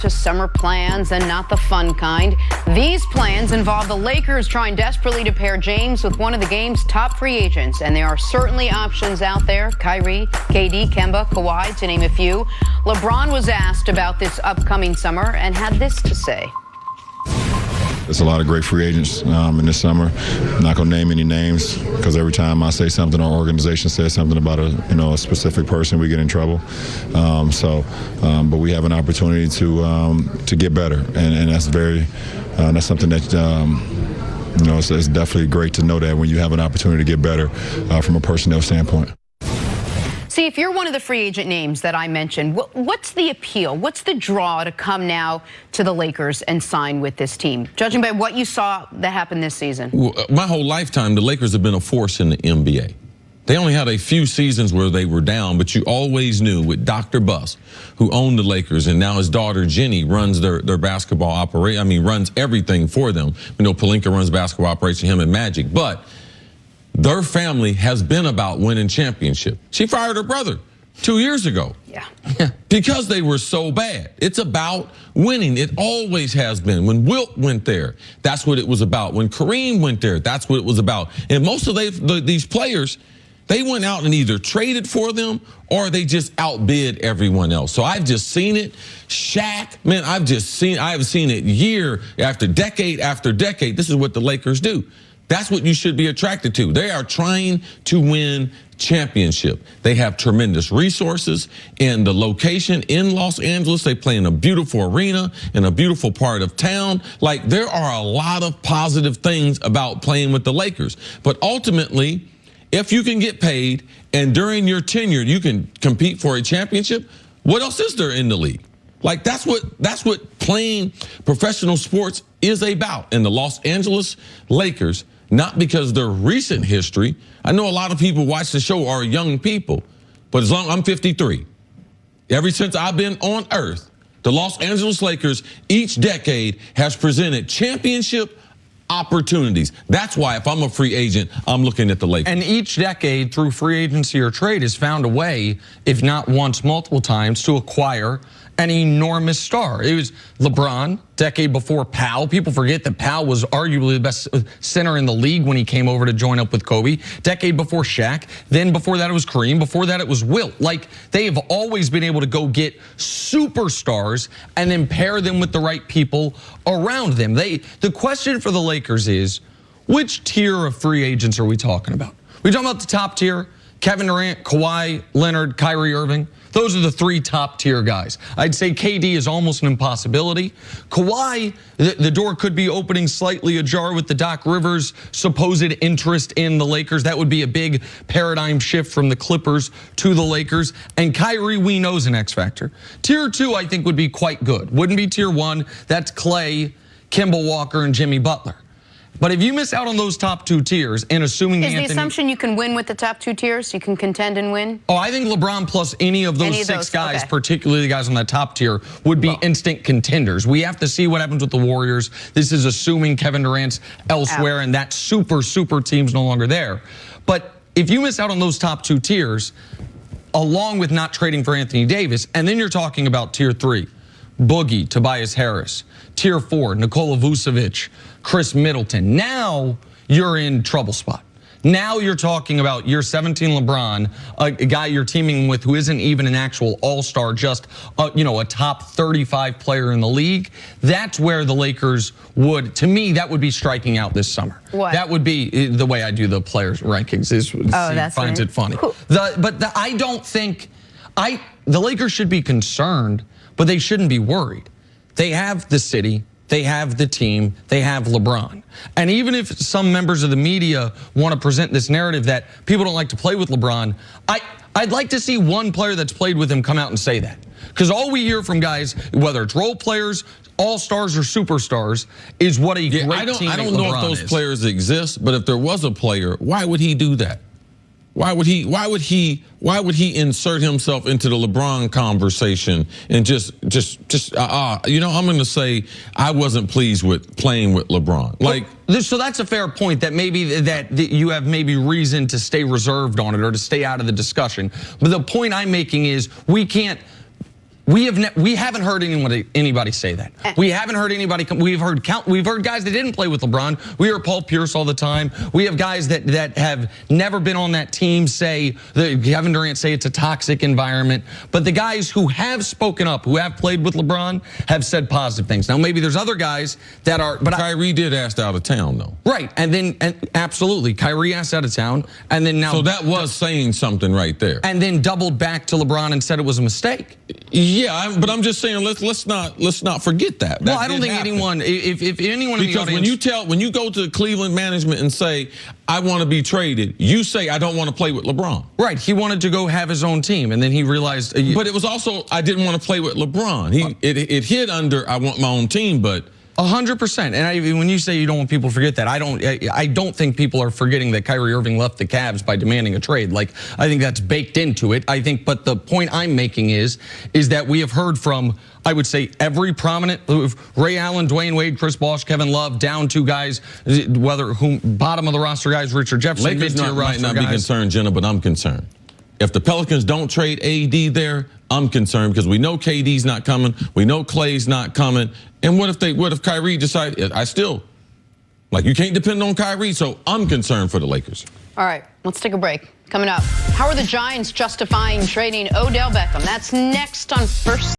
To summer plans, and not the fun kind. These plans involve the Lakers trying desperately to pair James with one of the game's top free agents, and there are certainly options out there. Kyrie, KD, Kemba, Kawhi, to name a few. LeBron was asked about this upcoming summer and had this to say. There's a lot of great free agents in this summer. I'm not going to name any names because every time I say something or organization says something about a specific person, we get in trouble. But we have an opportunity to get better, and that's that's something that it's definitely great to know that when you have an opportunity to get better from a personnel standpoint. See, if you're one of the free agent names that I mentioned, what's the appeal? What's the draw to come now to the Lakers and sign with this team, judging by what you saw that happened this season? Well, my whole lifetime, the Lakers have been a force in the NBA. They only had a few seasons where they were down, but you always knew with Dr. Buss, who owned the Lakers, and now his daughter Jenny runs their basketball operation. I mean, runs everything for them. You know, Pelinka runs basketball operation, him and Magic, but their family has been about winning championship. She fired her brother 2 years ago. Yeah. Because they were so bad. It's about winning. It always has been. When Wilt went there, that's what it was about. When Kareem went there, that's what it was about. And most of these players, they went out and either traded for them or they just outbid everyone else. So I've just seen it. Shaq, man, I have seen it year after decade after decade. This is what the Lakers do. That's what you should be attracted to. They are trying to win championship. They have tremendous resources, and the location in Los Angeles, they play in a beautiful arena in a beautiful part of town. Like, there are a lot of positive things about playing with the Lakers. But ultimately, if you can get paid and during your tenure you can compete for a championship, what else is there in the league? Like, that's what playing professional sports is about. And the Los Angeles Lakers, not because of their recent history. I know a lot of people watch the show are young people, but as long as I'm 53, ever since I've been on earth, the Los Angeles Lakers each decade has presented championship opportunities. That's why if I'm a free agent, I'm looking at the Lakers. And each decade through free agency or trade has found a way, if not once, multiple times, to acquire an enormous star. It was LeBron, decade before Powell. People forget that Powell was arguably the best center in the league when he came over to join up with Kobe. Decade before Shaq. Then before that it was Kareem. Before that it was Wilt. Like, they have always been able to go get superstars and then pair them with the right people around them. The question for the Lakers is, which tier of free agents are we talking about? We talking about the top tier? Kevin Durant, Kawhi Leonard, Kyrie Irving. Those are the three top tier guys. I'd say KD is almost an impossibility. Kawhi, the door could be opening slightly ajar with the Doc Rivers supposed interest in the Lakers. That would be a big paradigm shift from the Clippers to the Lakers. And Kyrie, we know, is an X factor. Tier 2, I think, would be quite good. Wouldn't be tier 1. That's Clay, Kemba Walker, and Jimmy Butler. But if you miss out on those top two tiers, and assuming Is the assumption you can win with the top two tiers? You can contend and win? Oh, I think LeBron plus any of those six guys, particularly the guys on that top tier, would be instant contenders. We have to see what happens with the Warriors. This is assuming Kevin Durant's elsewhere and that super team's no longer there. But if you miss out on those top two tiers, along with not trading for Anthony Davis, and then you're talking about tier 3, Boogie, Tobias Harris. Tier 4, Nikola Vucevic, Chris Middleton. Now you're in trouble spot. Now you're talking about year 17 LeBron, a guy you're teaming with who isn't even an actual all-star, just a top 35 player in the league. That's where the Lakers would, to me, that would be striking out this summer. What? That would be the way I do the players rankings. Finds it funny. Cool. I don't think the Lakers should be concerned, but they shouldn't be worried. They have the city, they have the team, they have LeBron. And even if some members of the media want to present this narrative that people don't like to play with LeBron, I'd like to see one player that's played with him come out and say that. Because all we hear from guys, whether it's role players, all-stars, or superstars, is what a great teammate I don't know if those players exist, but if there was a player, why would he do that? Why would he insert himself into the LeBron conversation and I'm going to say I wasn't pleased with playing with LeBron. Like, so that's a fair point, that maybe that you have maybe reason to stay reserved on it or to stay out of the discussion. But the point I'm making is we can't We haven't heard anybody say that. We haven't heard anybody. We've heard guys that didn't play with LeBron. We hear Paul Pierce all the time. We have guys that have never been on that team say, Kevin Durant say it's a toxic environment. But the guys who have spoken up, who have played with LeBron, have said positive things. Now maybe there's other guys that are. But Kyrie did ask out of town though. Right, and absolutely, Kyrie asked out of town, and then now. So that was saying something right there. And then doubled back to LeBron and said it was a mistake. Yeah, but I'm just saying let's not forget that. Well, I don't think anyone, if anyone, because in the audience, when you go to Cleveland management and say I want to be traded, you say I don't want to play with LeBron. Right, he wanted to go have his own team, and then he realized. But it was also I didn't want to play with LeBron. It hit under I want my own team, but. 100%. And when you say you don't want people to forget that, I don't think people are forgetting that Kyrie Irving left the Cavs by demanding a trade. Like, I think that's baked into it. I think, but the point I'm making is that we have heard from, I would say, every prominent, Ray Allen, Dwayne Wade, Chris Bosh, Kevin Love, down to guys, bottom of the roster guys, Richard Jefferson, Lakers might not be concerned, Jenna, but I'm concerned. If the Pelicans don't trade AD there, I'm concerned because we know KD's not coming. We know Clay's not coming. And what if Kyrie decides, you can't depend on Kyrie, so I'm concerned for the Lakers. All right, let's take a break. Coming up, how are the Giants justifying trading Odell Beckham? That's next on First